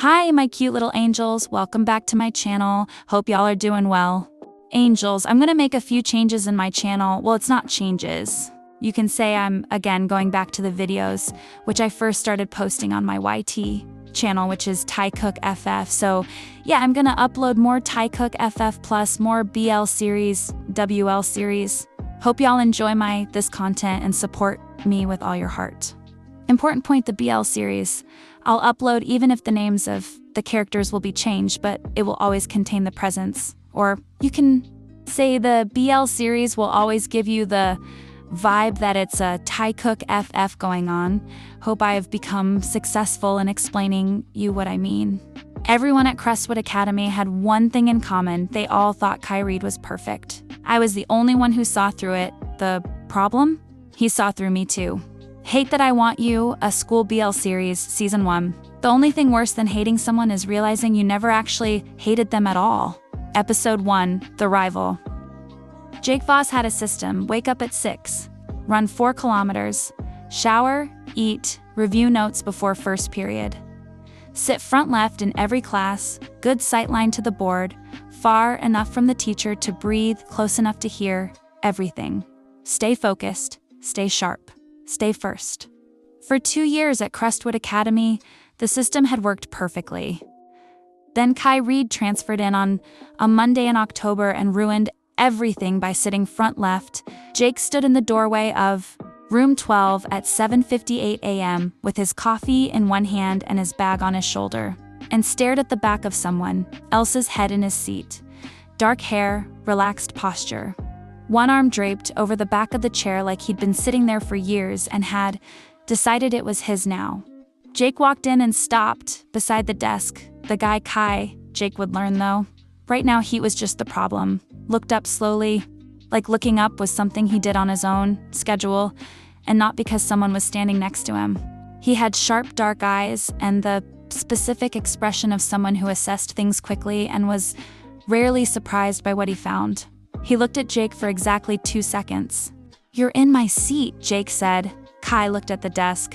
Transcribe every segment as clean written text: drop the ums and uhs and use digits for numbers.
Hi, my cute little angels. Welcome back to my channel. Hope y'all are doing well. Angels, I'm gonna make a few changes in my channel. Well, it's not changes. You can say I'm, again, going back to the videos, which I first started posting on my YT channel, which is Taekook FF. So yeah, I'm gonna upload more Taekook FF plus more BL series, WL series. Hope y'all enjoy this content and support me with all your heart. Important point, the BL series. I'll upload even if the names of the characters will be changed, but it will always contain the presence. Or you can say the BL series will always give you the vibe that it's a Taekook FF going on. Hope I have become successful in explaining you what I mean. Everyone at Crestwood Academy had one thing in common. They all thought Kai Reed was perfect. I was the only one who saw through it. The problem? He saw through me too. Hate That I Want You, a school BL series, season 1. The only thing worse than hating someone is realizing you never actually hated them at all. Episode 1, The Rival. Jake VOSS had a system: wake up at 6, run 4 kilometers, shower, eat, review notes before first period. Sit front left in every class, good sightline to the board, far enough from the teacher to breathe, close enough to hear everything. Stay focused, stay sharp. Stay first. For 2 years at Crestwood Academy, the system had worked perfectly. Then Kai Reed transferred in on a Monday in October and ruined everything by sitting front left. Jake stood in the doorway of room 12 at 7:58 a.m. with his coffee in one hand and his bag on his shoulder, and stared at the back of someone else's head in his seat. Dark hair, relaxed posture. One arm draped over the back of the chair like he'd been sitting there for years and had decided it was his now. Jake walked in and stopped beside the desk. The guy Kai, Jake would learn though. Right now he was just the problem. Looked up slowly, like looking up was something he did on his own schedule, and not because someone was standing next to him. He had sharp dark eyes and the specific expression of someone who assessed things quickly and was rarely surprised by what he found. He looked at Jake for exactly 2 seconds. "You're in my seat," Jake said. Kai looked at the desk,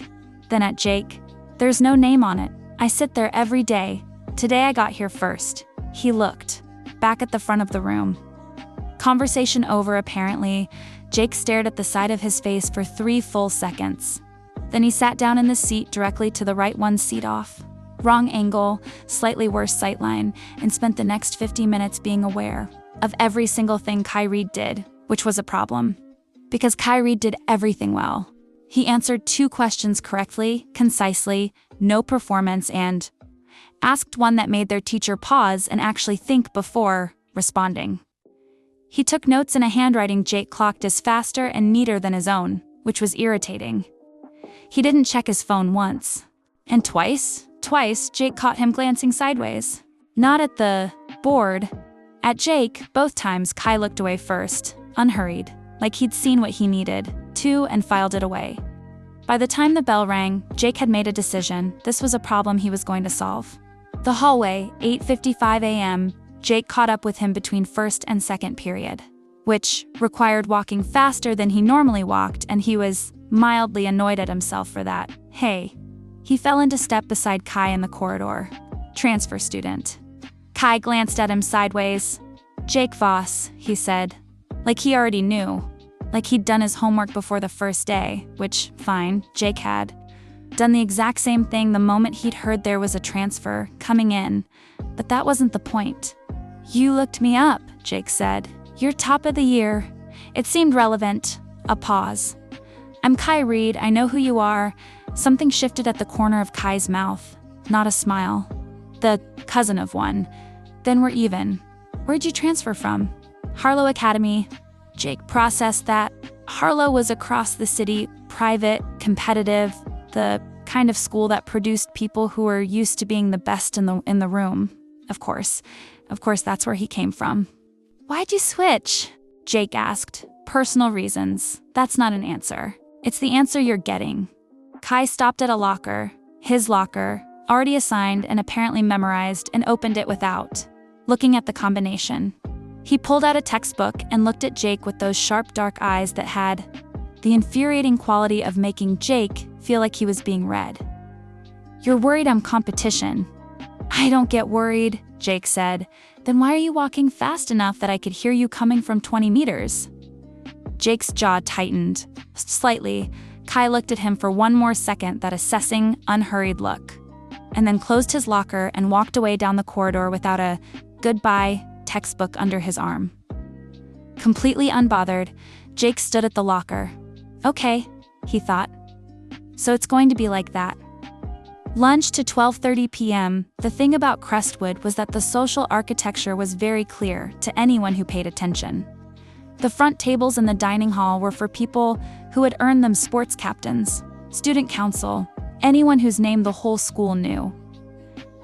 then at Jake. "There's no name on it. I sit there every day. Today I got here first." He looked back at the front of the room. Conversation over, apparently. Jake stared at the side of his face for 3 full seconds. Then he sat down in the seat directly to the right, one seat off. Wrong angle, slightly worse sightline, and spent the next 50 minutes being aware of every single thing Kai Reed did, which was a problem. Because Kai Reed did everything well. He answered 2 questions correctly, concisely, no performance, and asked one that made their teacher pause and actually think before responding. He took notes in a handwriting Jake clocked as faster and neater than his own, which was irritating. He didn't check his phone once. And twice Jake caught him glancing sideways. Not at the board. At Jake, both times Kai looked away first, unhurried, like he'd seen what he needed to and filed it away. By the time the bell rang, Jake had made a decision. This was a problem he was going to solve. The hallway, 8:55 a.m., Jake caught up with him between first and second period, which required walking faster than he normally walked, and he was mildly annoyed at himself for that. Hey. He fell into step beside Kai in the corridor. Transfer student. Kai glanced at him sideways. "Jake VOSS," he said. Like he already knew. Like he'd done his homework before the first day, which, fine, Jake had. Done the exact same thing the moment he'd heard there was a transfer coming in. But that wasn't the point. "You looked me up," Jake said. "You're top of the year." It seemed relevant. A pause. "I'm Kai Reed, I know who you are." Something shifted at the corner of Kai's mouth. Not a smile. The cousin of one. "Then we're even. Where'd you transfer from?" "Harlow Academy." Jake processed that. Harlow was across the city, private, competitive, the kind of school that produced people who were used to being the best in the room. Of course, that's where he came from. "Why'd you switch?" Jake asked. "Personal reasons." That's not an answer. It's the answer you're getting. Kai stopped at a locker, his locker, already assigned and apparently memorized, and opened it without looking at the combination. He pulled out a textbook and looked at Jake with those sharp dark eyes that had the infuriating quality of making Jake feel like he was being read. "You're worried I'm competition." I don't get worried, Jake said. Then why are you walking fast enough that I could hear you coming from 20 meters? Jake's jaw tightened. Slightly, Kai looked at him for one more second, that assessing, unhurried look, and then closed his locker and walked away down the corridor without a goodbye textbook under his arm. Completely unbothered, Jake stood at the locker. Okay, he thought. So it's going to be like that. Lunch to 12:30 p.m. The thing about Crestwood was that the social architecture was very clear to anyone who paid attention. The front tables in the dining hall were for people who had earned them sports captains, student council, anyone whose name the whole school knew.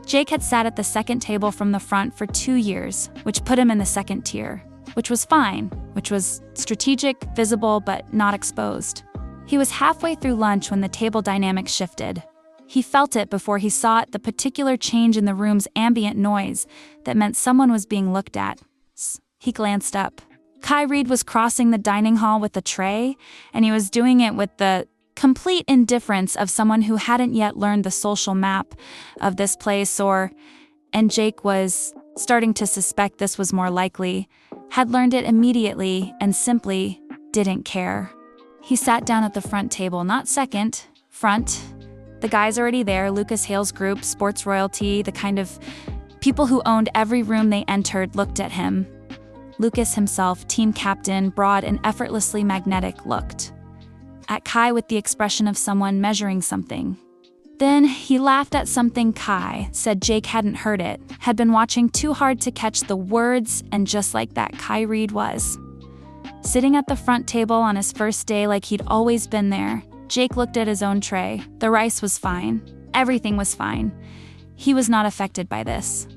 Jake had sat at the second table from the front for 2 years, which put him in the second tier, which was fine, which was strategic, visible, but not exposed. He was halfway through lunch when the table dynamic shifted. He felt it before he saw it, the particular change in the room's ambient noise that meant someone was being looked at. He glanced up. Kai Reed was crossing the dining hall with a tray, and he was doing it with the complete indifference of someone who hadn't yet learned the social map of this place and Jake was starting to suspect this was more likely, had learned it immediately and simply didn't care. He sat down at the front table, not second, front. The guys already there, Lucas Hale's group, sports royalty, the kind of people who owned every room they entered, looked at him. Lucas himself, team captain, broad and effortlessly magnetic, looked at Kai with the expression of someone measuring something. Then he laughed at something Kai said. Jake hadn't heard it, had been watching too hard to catch the words, and just like that, Kai Reed was sitting at the front table on his first day like he'd always been there. Jake looked at his own tray. The rice was fine. Everything was fine. He was not affected by this.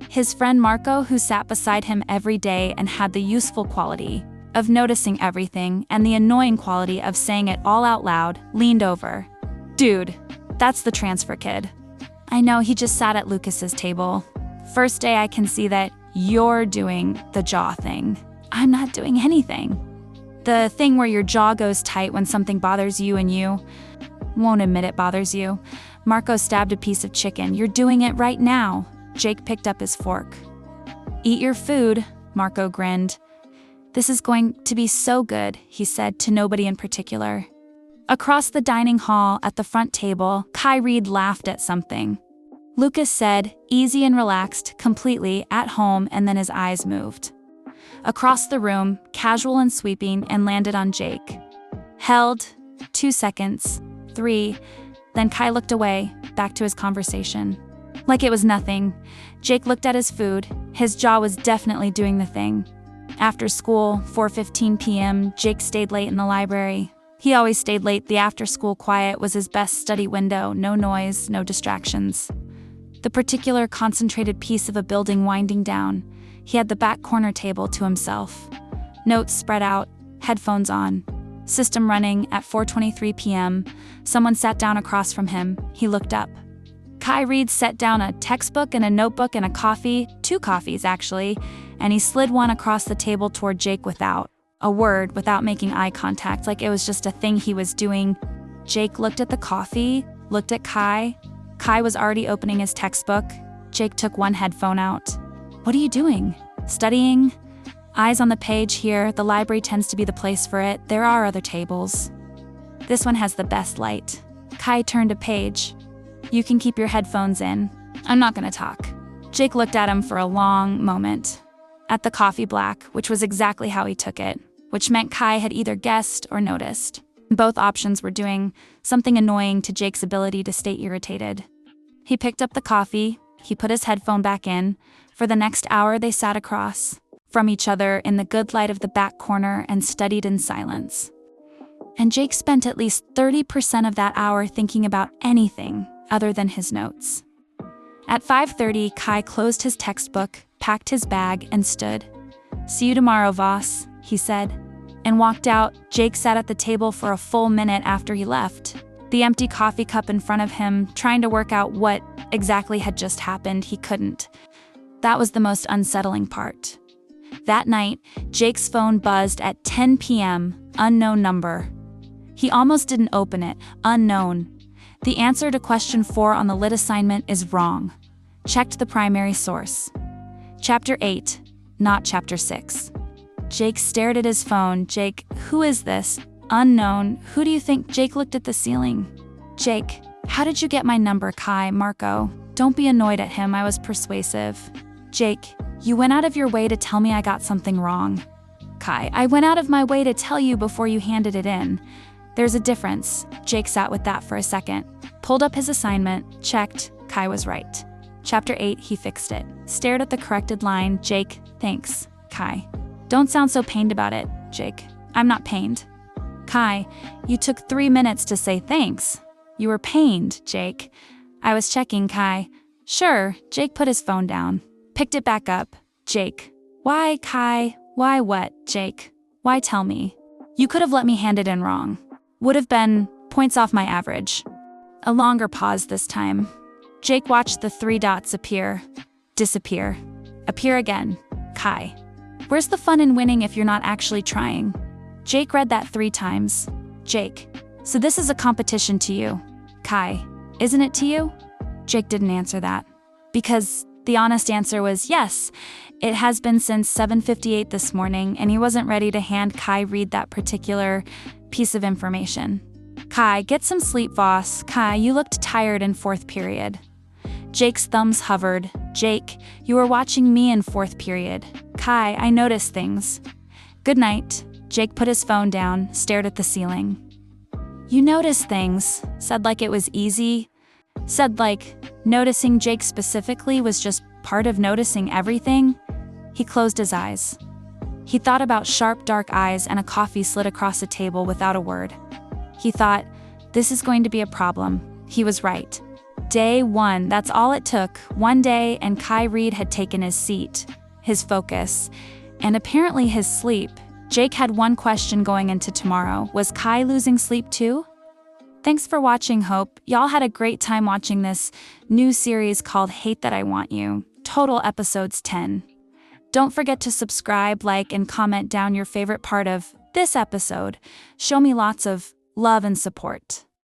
His friend Marco, who sat beside him every day and had the useful quality of noticing everything and the annoying quality of saying it all out loud, leaned over. Dude, that's the transfer kid. I know, he just sat at Lucas's table. First day I can see that you're doing the jaw thing. I'm not doing anything. The thing where your jaw goes tight when something bothers you and you won't admit it bothers you. Marco stabbed a piece of chicken. You're doing it right now. Jake picked up his fork. Eat your food, Marco grinned. This is going to be so good, he said to nobody in particular. Across the dining hall at the front table, Kai Reed laughed at something. Lucas said, easy and relaxed, completely at home, and then his eyes moved across the room, casual and sweeping, and landed on Jake. Held, 2 seconds, 3, then Kai looked away, back to his conversation. Like it was nothing. Jake looked at his food. His jaw was definitely doing the thing. After school, 4:15 p.m., Jake stayed late in the library. He always stayed late. The after-school quiet was his best study window. No noise, no distractions. The particular concentrated piece of a building winding down. He had the back corner table to himself. Notes spread out, headphones on. System running. At 4:23 p.m., someone sat down across from him. He looked up. Kai Reed set down a textbook and a notebook and a coffee, 2 coffees actually, and he slid one across the table toward Jake without a word, without making eye contact, like it was just a thing he was doing. Jake looked at the coffee, looked at Kai. Kai was already opening his textbook. Jake took one headphone out. What are you doing? Studying? Eyes on the page here. The library tends to be the place for it. There are other tables. This one has the best light. Kai turned a page. You can keep your headphones in. I'm not gonna talk. Jake looked at him for a long moment. At the coffee black, which was exactly how he took it, which meant Kai had either guessed or noticed. Both options were doing something annoying to Jake's ability to stay irritated. He picked up the coffee. He put his headphone back in. For the next hour, they sat across from each other in the good light of the back corner and studied in silence. And Jake spent at least 30% of that hour thinking about anything other than his notes. At 5:30, Kai closed his textbook, packed his bag, and stood. See you tomorrow, VOSS, he said, and walked out. Jake sat at the table for a full minute after he left, the empty coffee cup in front of him, trying to work out what exactly had just happened. He couldn't. That was the most unsettling part. That night, Jake's phone buzzed at 10 p.m., unknown number. He almost didn't open it. Unknown. The answer to question 4 on the lit assignment is wrong. Checked the primary source. Chapter 8, not Chapter 6. Jake stared at his phone. Jake, who is this? Unknown. Who do you think? Jake looked at the ceiling. Jake, how did you get my number? Kai, Marco. Don't be annoyed at him, I was persuasive. Jake, you went out of your way to tell me I got something wrong. Kai, I went out of my way to tell you before you handed it in. There's a difference. Jake sat with that for a second. Pulled up his assignment, checked. Kai was right. Chapter 8, he fixed it. Stared at the corrected line. Jake, thanks. Kai, don't sound so pained about it. Jake, I'm not pained. Kai, you took 3 minutes to say thanks. You were pained, Jake. I was checking. Kai, sure. Jake put his phone down. Picked it back up. Jake, why, Kai? Why what, Jake? Why tell me? You could have let me hand it in wrong. Would have been points off my average. A longer pause this time. Jake watched the 3 dots appear, disappear, appear again. Kai, where's the fun in winning if you're not actually trying? Jake read that 3 times. Jake, so this is a competition to you. Kai, isn't it to you? Jake didn't answer that. Because the honest answer was yes. It has been since 7:58 this morning, and he wasn't ready to hand Kai read that particular piece of information. Kai, get some sleep, VOSS. Kai, you looked tired in 4th period. Jake's thumbs hovered. Jake, you were watching me in 4th period. Kai, I noticed things. Good night. Jake put his phone down, stared at the ceiling. You noticed things, said like it was easy. Said like noticing Jake specifically was just part of noticing everything. He closed his eyes. He thought about sharp dark eyes and a coffee slid across a table without a word. He thought, this is going to be a problem. He was right. Day 1, that's all it took. 1 day and Kai Reed had taken his seat, his focus, and apparently his sleep. Jake had one question going into tomorrow. Was Kai losing sleep too? Thanks for watching, hope y'all had a great time watching this new series called Hate That I Want You. Total episodes 10. Don't forget to subscribe, like, and comment down your favorite part of this episode. Show me lots of love and support.